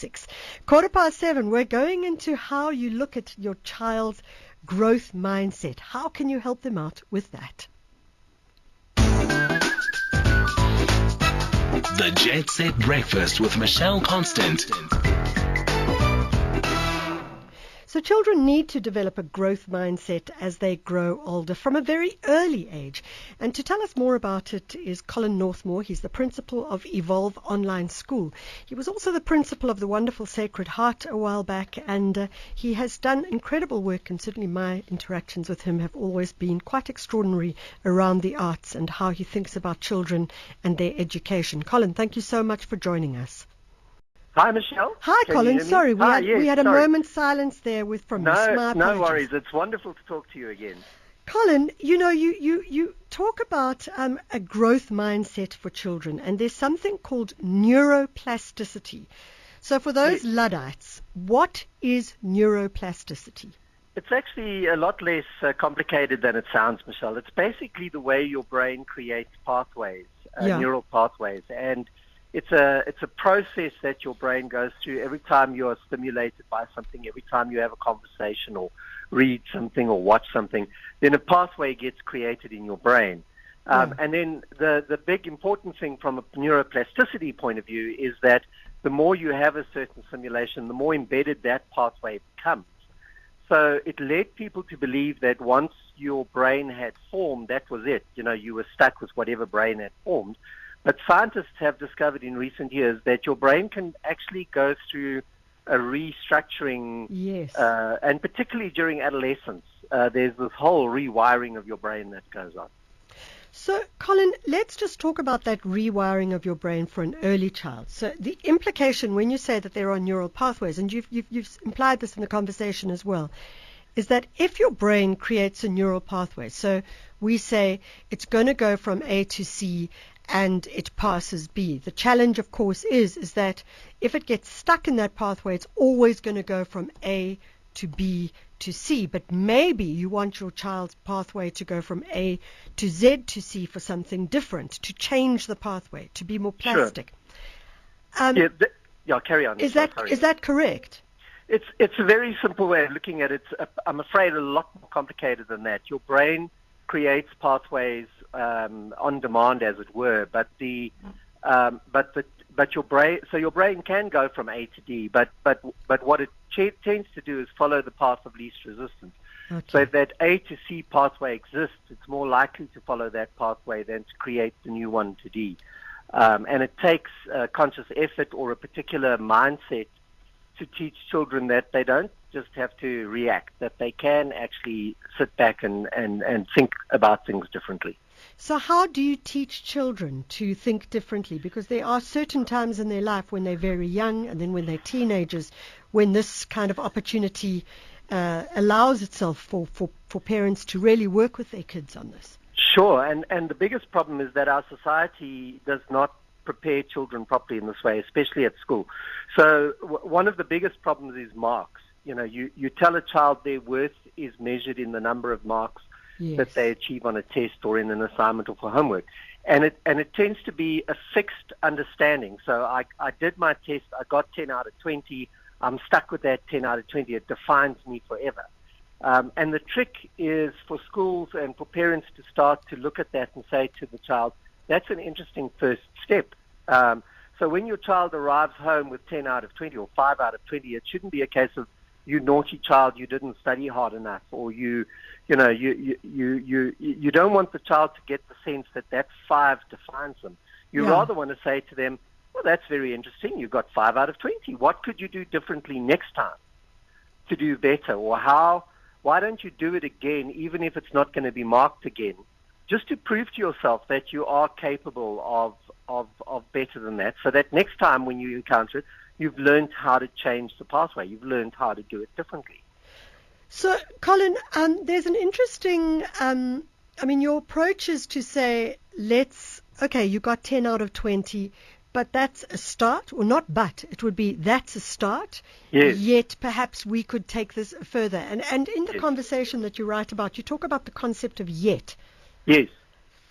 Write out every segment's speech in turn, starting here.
086. 7:15, we're going into how you look at your child's growth mindset. How can you help them out with that? The Jet Set Breakfast with Michelle Constant. So children need to develop a growth mindset as they grow older from a very early age. And to tell us more about it is Colin Northmore. He's the principal of Evolve Online School. He was also the principal of the wonderful Sacred Heart a while back, and he has done incredible work, and certainly my interactions with him have always been quite extraordinary around the arts and how he thinks about children and their education. Colin, thank you so much for joining us. Hi, Michelle. Hi, Colin. Sorry, we had a moment's silence there from you. No worries. It's wonderful to talk to you again. Colin, you talk about a growth mindset for children, and there's something called neuroplasticity. So for those Luddites, what is neuroplasticity? It's actually a lot less complicated than it sounds, Michelle. It's basically the way your brain creates pathways, neural pathways, and it's a process that your brain goes through every time you are stimulated by something, every time you have a conversation or read something or watch something, then a pathway gets created in your brain. And then the big important thing from a neuroplasticity point of view is that the more you have a certain stimulation, the more embedded that pathway becomes. So it led people to believe that once your brain had formed, that was it. You were stuck with whatever brain had formed. But scientists have discovered in recent years that your brain can actually go through a restructuring, and particularly during adolescence, there's this whole rewiring of your brain that goes on. So, Colin, let's just talk about that rewiring of your brain for an early child. So the implication when you say that there are neural pathways, and you've implied this in the conversation as well, is that if your brain creates a neural pathway, so we say it's going to go from A to C and it passes B. The challenge, of course, is that if it gets stuck in that pathway, it's always going to go from A to B to C. But maybe you want your child's pathway to go from A to Z to C for something different, to change the pathway, to be more plastic. Sure. Carry on. Is that correct? It's a very simple way of looking at it. I'm afraid a lot more complicated than that. Your brain creates pathways on demand, as it were, but your brain can go from A to D, but what it tends to do is follow the path of least resistance. Okay. So if that A to C pathway exists, it's more likely to follow that pathway than to create the new one to D. And it takes conscious effort or a particular mindset to teach children that they don't just have to react, that they can actually sit back and think about things differently. So how do you teach children to think differently? Because there are certain times in their life when they're very young and then when they're teenagers, when this kind of opportunity allows itself for parents to really work with their kids on this. Sure, and the biggest problem is that our society does not prepare children properly in this way, especially at school. So one of the biggest problems is marks. You tell a child their worth is measured in the number of marks that they achieve on a test or in an assignment or for homework. And it tends to be a fixed understanding. So I did my test, I got 10 out of 20, I'm stuck with that 10 out of 20, it defines me forever. And the trick is for schools and for parents to start to look at that and say to the child, that's an interesting first step. So when your child arrives home with 10 out of 20 or 5 out of 20, it shouldn't be a case of, you naughty child, you didn't study hard enough, or you don't want the child to get the sense that 5 defines them. You rather want to say to them, well, that's very interesting. You got 5 out of 20. What could you do differently next time to do better? Or why don't you do it again, even if it's not going to be marked again, just to prove to yourself that you are capable of better than that, so that next time when you encounter it, you've learned how to change the pathway. You've learned how to do it differently. So, Colin, there's an interesting, your approach is to say, you got 10 out of 20, but that's a start, or not but, it would be that's a start, yes. Yet perhaps we could take this further. And in the conversation that you write about, you talk about the concept of yet. Yes.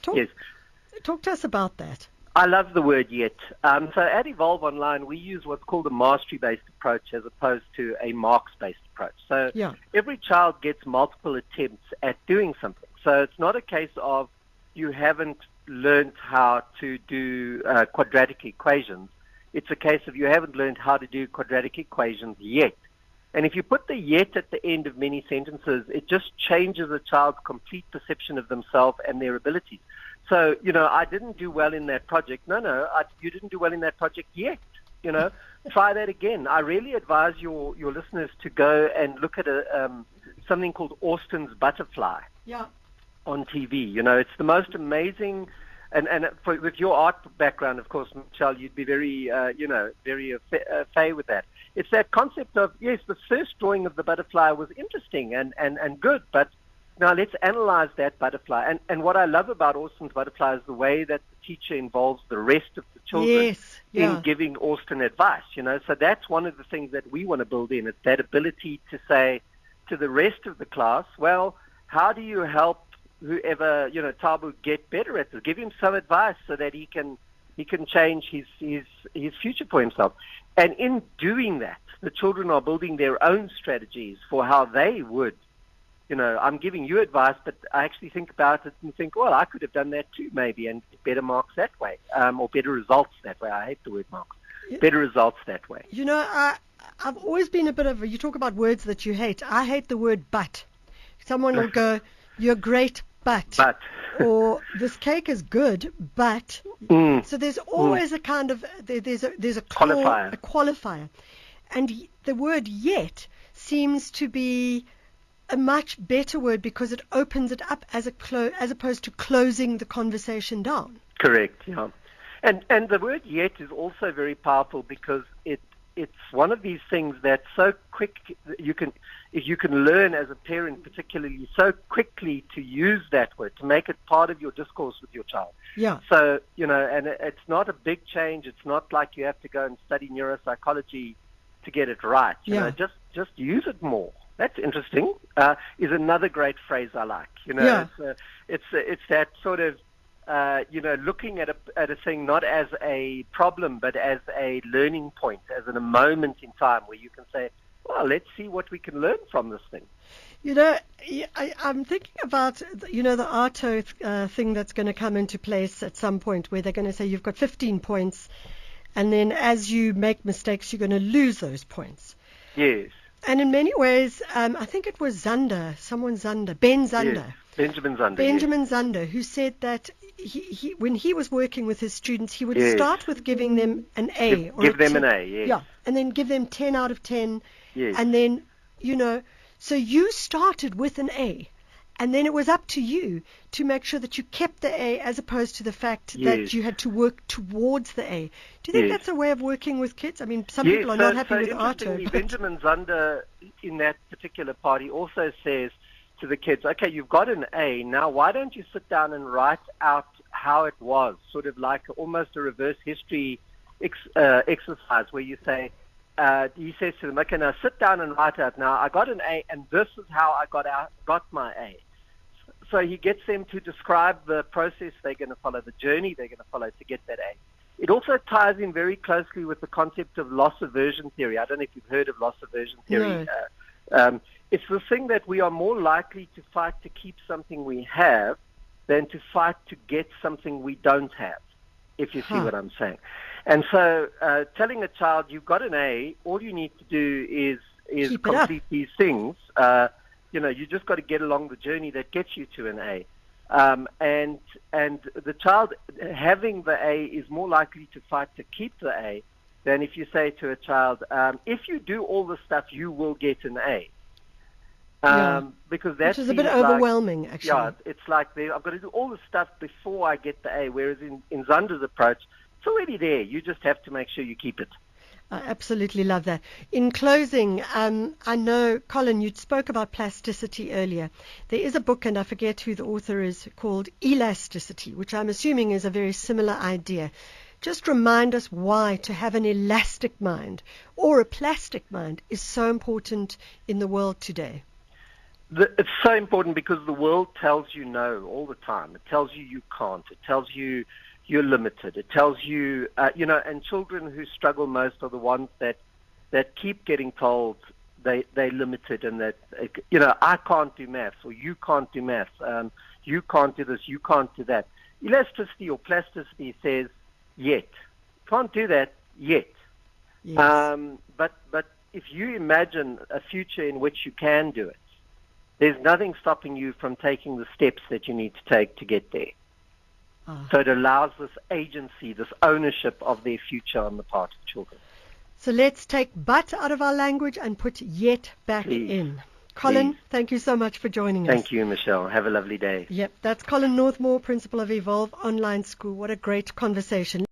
Talk to us about that. I love the word yet. So at Evolve Online, we use what's called a mastery-based approach as opposed to a marks-based approach. So every child gets multiple attempts at doing something. So it's not a case of you haven't learned how to do quadratic equations. It's a case of you haven't learned how to do quadratic equations yet. And if you put the yet at the end of many sentences, it just changes a child's complete perception of themselves and their abilities. So, I didn't do well in that project. No, you didn't do well in that project yet. Try that again. I really advise your listeners to go and look at something called Austin's Butterfly on TV. It's the most amazing, and with your art background, of course, Michelle, you'd be very, very fay with that. It's that concept of, yes, the first drawing of the butterfly was interesting and good, but now let's analyze that butterfly. And what I love about Austin's Butterfly is the way that the teacher involves the rest of the children in giving Austin advice, So that's one of the things that we want to build in. It's that ability to say to the rest of the class, well, how do you help whoever, Tabu get better at this? Give him some advice so that he can change his future for himself. And in doing that, the children are building their own strategies for how they would. I'm giving you advice, but I actually think about it and think, well, I could have done that too, maybe, and get better marks that way, or better results that way. I hate the word marks. Better results that way. I've always been a bit of you talk about words that you hate. I hate the word but. Someone will go, you're great, but. Or this cake is good, but. So there's always a kind of, there's a qualifier. And the word yet seems to be a much better word because it opens it up as opposed to closing the conversation down. Correct, yeah. And the word yet is also very powerful because it's one of these things that's so quick you can learn as a parent particularly so quickly to use that word, to make it part of your discourse with your child. Yeah. So, and it's not a big change. It's not like you have to go and study neuropsychology to get it right. Just use it more. That's interesting. Is another great phrase I like. It's that sort of looking at a thing not as a problem but as a learning point, as in a moment in time where you can say, well, let's see what we can learn from this thing. I'm thinking about the ARTO thing that's going to come into place at some point where they're going to say you've got 15 points, and then as you make mistakes, you're going to lose those points. Yes. And in many ways, I think it was Ben Zander. Yes. Benjamin Zander, who said that he when he was working with his students, he would start with giving them an A. Give them an A, yes. Yeah, and then give them 10 out of 10. Yes. And then, so you started with an A. And then it was up to you to make sure that you kept the A as opposed to the fact that you had to work towards the A. Do you think that's a way of working with kids? I mean, some people are not happy with ARTO. Benjamin Zander in that particular party also says to the kids, okay, you've got an A, now why don't you sit down and write out how it was, sort of like almost a reverse history exercise where you say, he says to them, okay, now sit down and write out, now I got an A and this is how I got my A. So he gets them to describe the process they're going to follow, the journey they're going to follow to get that A. It also ties in very closely with the concept of loss aversion theory. I don't know if you've heard of loss aversion theory. No. It's the thing that we are more likely to fight to keep something we have than to fight to get something we don't have, if you see what I'm saying. And so telling a child you've got an A, all you need to do is complete these things. You just got to get along the journey that gets you to an A. And the child having the A is more likely to fight to keep the A than if you say to a child, if you do all the stuff, you will get an A. Because that's which is a bit overwhelming, actually. Yeah, it's like I've got to do all the stuff before I get the A, whereas in Zander's approach, it's already there. You just have to make sure you keep it. I absolutely love that. In closing, I know, Colin, you spoke about plasticity earlier. There is a book, and I forget who the author is, called Elasticity, which I'm assuming is a very similar idea. Just remind us why to have an elastic mind or a plastic mind is so important in the world today. It's so important because the world tells you no all the time. It tells you you can't. It tells you, you're limited. It tells you, and children who struggle most are the ones that keep getting told they're limited and that, I can't do maths, or you can't do maths, you can't do this, you can't do that. Elasticity or plasticity says yet. Can't do that yet. Yes. But if you imagine a future in which you can do it, there's nothing stopping you from taking the steps that you need to take to get there. So it allows this agency, this ownership of their future on the part of children. So let's take but out of our language and put yet back in. Colin, thank you so much for joining us. Thank you, Michelle. Have a lovely day. Yep, that's Colin Northmore, Principal of Evolve Online School. What a great conversation.